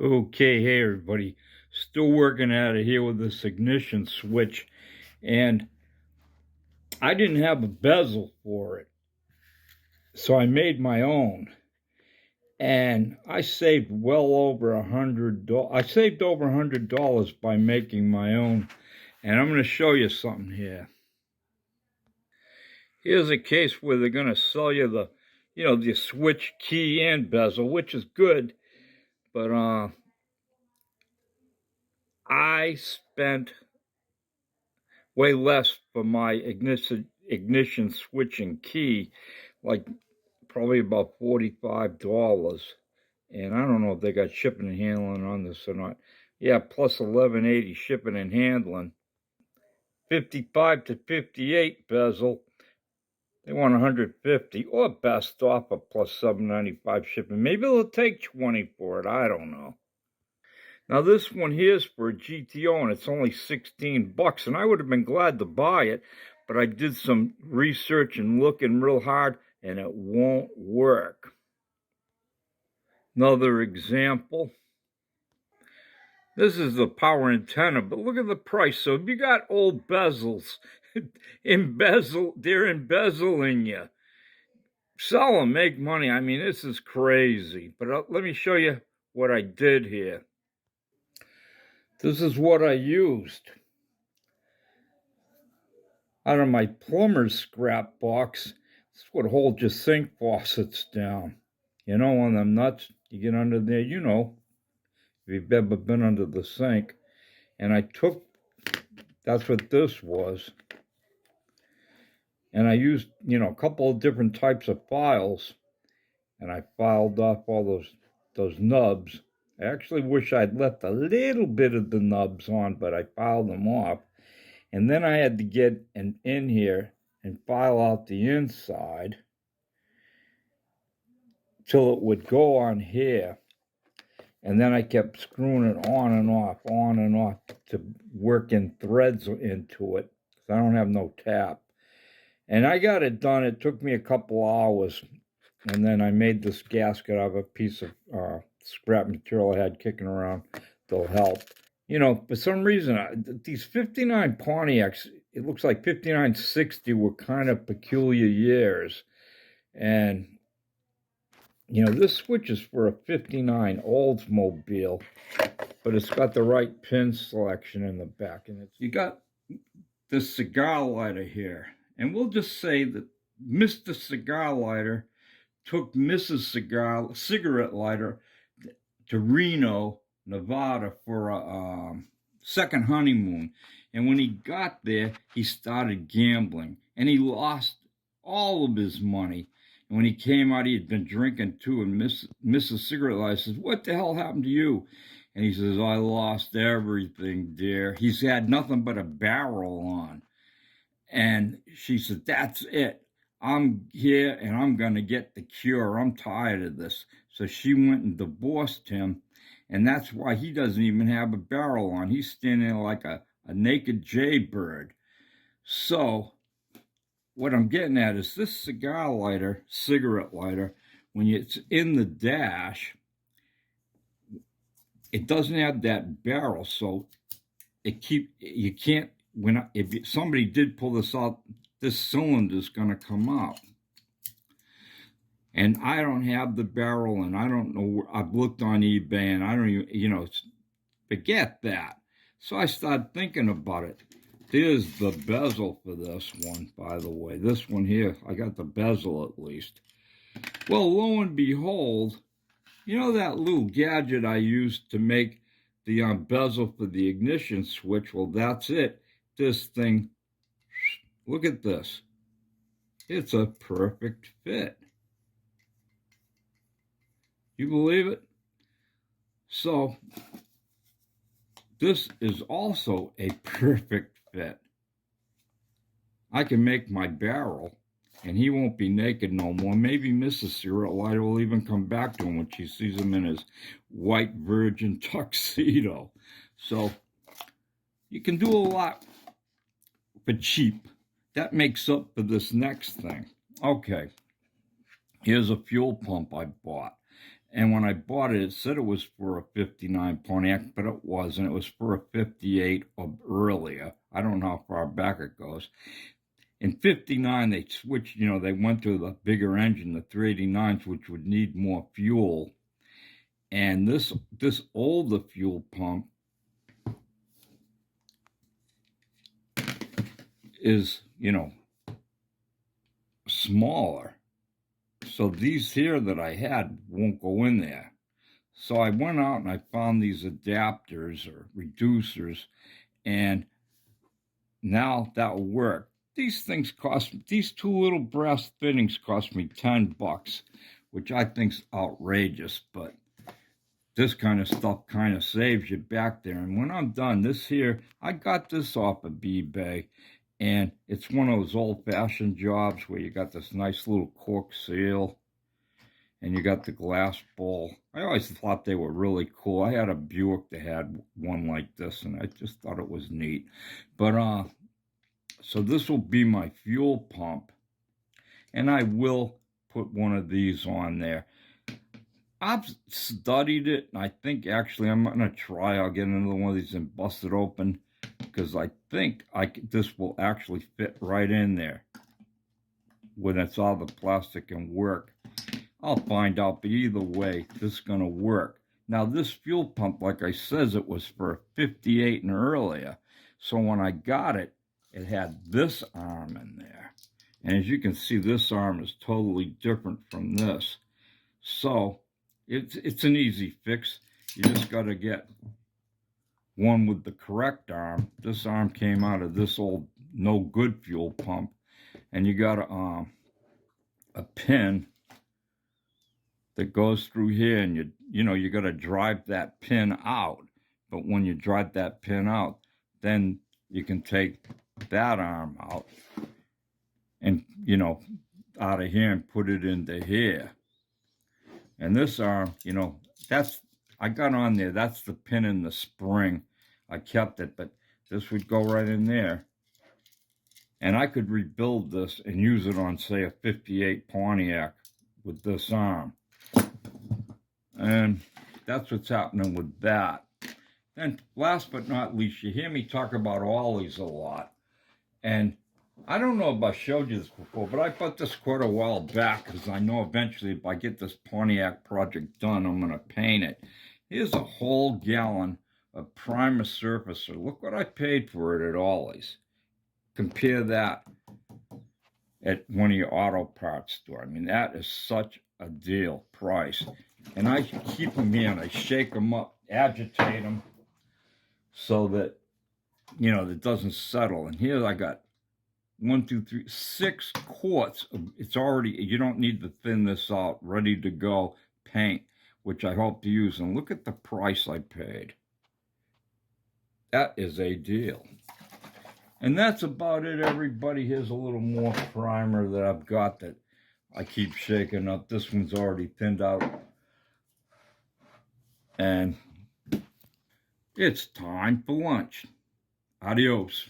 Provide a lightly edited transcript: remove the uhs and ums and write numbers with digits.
Okay, hey everybody. Still working at it here with this ignition switch, and I didn't have a bezel for it, so I made my own. And I saved well over $100. I saved over $100 by making my own, and I'm going to show you something here. Here's a case where they're going to sell you the switch key and bezel, which is good, but I spent way less for my ignition switching key, like probably about $45. And I don't know if they got shipping and handling on this or not. Yeah, plus $11.80 shipping and handling. 55 to 58 bezel. They want 150 or best offer plus $7.95 shipping. Maybe they'll take 20 for it. I don't know. Now this one here is for a GTO and it's only 16 bucks, and I would have been glad to buy it, but I did some research and looking real hard and it won't work. Another example. This is the power antenna, but look at the price. So if you got old bezels, they're embezzling you. Sell them, make money. I mean, this is crazy. But let me show you what I did here. This is what I used. Out of my plumber's scrap box, this would hold your sink faucets down. You know, on them nuts, you get under there, you know, if you've ever been under the sink. And I took, that's what this was. And I used, a couple of different types of files. And I filed off all those nubs. I actually wish I'd left a little bit of the nubs on, but I filed them off. And then I had to get in here and file out the inside till it would go on here. And then I kept screwing it on and off to work in threads into it, because I don't have no tap. And I got it done. It took me a couple hours. And then I made this gasket out of a piece of scrap material I had kicking around. They'll help. For some reason, these 59 Pontiacs, it looks like 5960 were kind of peculiar years. And, this switch is for a 59 Oldsmobile, but it's got the right pin selection in the back. And you got this cigar lighter here. And we'll just say that Mr. Cigar Lighter took Mrs. Cigarette Lighter to Reno, Nevada for a second honeymoon. And when he got there, he started gambling. And he lost all of his money. And when he came out, he had been drinking too. And Mrs. Cigarette Lighter says, "What the hell happened to you?" And he says, "I lost everything, dear." He's had nothing but a barrel on. And she said, "That's it. I'm here and I'm going to get the cure. I'm tired of this." So she went and divorced him. And that's why he doesn't even have a barrel on. He's standing there like a naked jaybird. So what I'm getting at is this cigarette lighter, when it's in the dash, it doesn't have that barrel. So you can't, if somebody did pull this out, this cylinder is going to come out. And I don't have the barrel, and I don't know. I've looked on eBay, and I don't even, forget that. So I started thinking about it. There's the bezel for this one, by the way. This one here, I got the bezel at least. Well, lo and behold, that little gadget I used to make the bezel for the ignition switch? Well, that's it. This thing, look at this. It's a perfect fit. You believe it? So this is also a perfect fit. I can make my barrel, and he won't be naked no more. Maybe Mrs. Cigarette Lighter will even come back to him when she sees him in his white virgin tuxedo. So you can do a lot for cheap. That makes up for this next thing. Okay, here's a fuel pump I bought. And when I bought it, it said it was for a 59 Pontiac, but it wasn't. It was for a 58 or earlier. I don't know how far back it goes. In 59, they switched, they went to the bigger engine, the 389s, which would need more fuel. And this older fuel pump is, smaller. So these here that I had won't go in there. So I went out and I found these adapters or reducers, and now that will work. These two little brass fittings cost me $10, which I think's outrageous, but this kind of stuff kind of saves you back there. And when I'm done, this here, I got this off of eBay, and it's one of those old-fashioned jobs where you got this nice little cork seal, and you got the glass bowl. I always thought they were really cool. I had a Buick that had one like this, and I just thought it was neat. But, so this will be my fuel pump, and I will put one of these on there. I've studied it, and I think actually I'm going to try. I'll get another one of these and bust it open, because I think this will actually fit right in there when it's all the plastic and work. I'll find out, but either way, this is going to work. Now, this fuel pump, like I says, it was for 58 and earlier. So when I got it, it had this arm in there. And as you can see, this arm is totally different from this. So it's an easy fix. You just got to get one with the correct arm. This arm came out of this old no good fuel pump. And you got a pin that goes through here, and you got to drive that pin out. But when you drive that pin out, then you can take that arm out and out of here and put it into here. And this arm, I got on there, that's the pin in the spring. I kept it, but this would go right in there. And I could rebuild this and use it on, say, a 58 Pontiac with this arm. And that's what's happening with that. And last but not least, you hear me talk about ollies a lot. And I don't know if I showed you this before, but I bought this quite a while back because I know eventually if I get this Pontiac project done, I'm going to paint it. Here's a whole gallon of primer surfacer. Look what I paid for it at Ollie's. Compare that at one of your auto parts store. I mean, that is such a deal price. And I keep them here and I shake them up, agitate them so that, it doesn't settle. And here I got 6 quarts of, it's already, you don't need to thin this out, ready to go paint, which I hope to use. And look at the price I paid. That is a deal. And that's about it, everybody. Here's a little more primer that I've got that I keep shaking up. This one's already thinned out. And it's time for lunch. Adios.